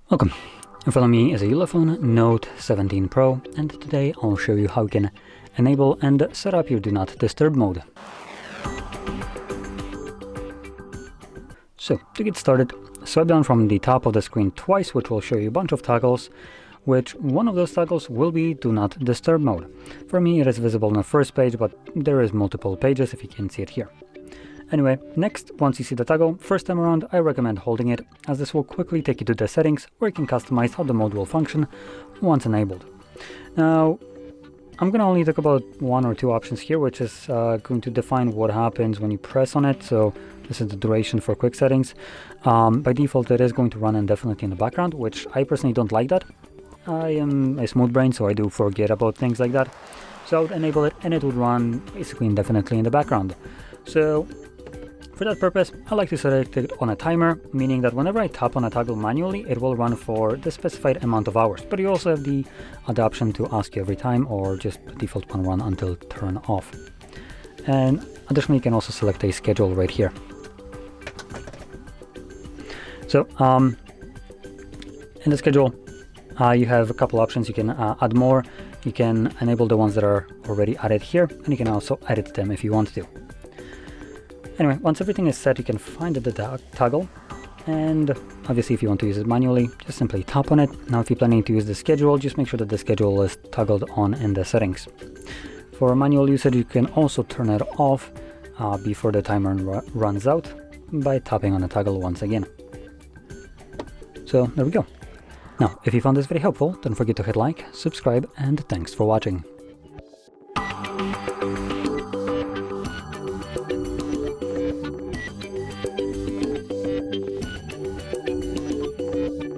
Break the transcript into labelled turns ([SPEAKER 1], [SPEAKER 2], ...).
[SPEAKER 1] Welcome. In front of me is a Ulefone Note 17 Pro, and today I'll show you how you can enable and set up your Do Not Disturb mode. So, to get started, swipe down from the top of the screen twice, which will show you a bunch of toggles, which one of those toggles will be Do Not Disturb mode. For me, it is visible on the first page, but there is multiple pages if you can see it here. Anyway, next, once you see the toggle, first time around, I recommend holding it, as this will quickly take you to the settings where you can customize how the mode will function once enabled. Now, I'm going to only talk about one or two options here, which is going to define what happens when you press on it. So this is the duration for quick settings. By default, it is going to run indefinitely in the background, which I personally don't like that. I am a smooth brain, so I do forget about things like that. So I would enable it and it would run basically indefinitely in the background. So for that purpose, I like to select it on a timer, meaning that whenever I tap on a toggle manually, it will run for the specified amount of hours. But you also have the option to ask you every time, or just the default one run until turn off. And additionally, you can also select a schedule right here. So in the schedule, you have a couple options. You can add more, you can enable the ones that are already added here, and you can also edit them if you want to. Anyway, once everything is set, you can find the toggle, and obviously if you want to use it manually, just simply tap on it. Now if you're planning to use the schedule, just make sure that the schedule is toggled on in the settings. For manual usage, you can also turn it off before the timer runs out by tapping on the toggle once again. So there we go. Now, if you found this very helpful, don't forget to hit like, subscribe, and thanks for watching.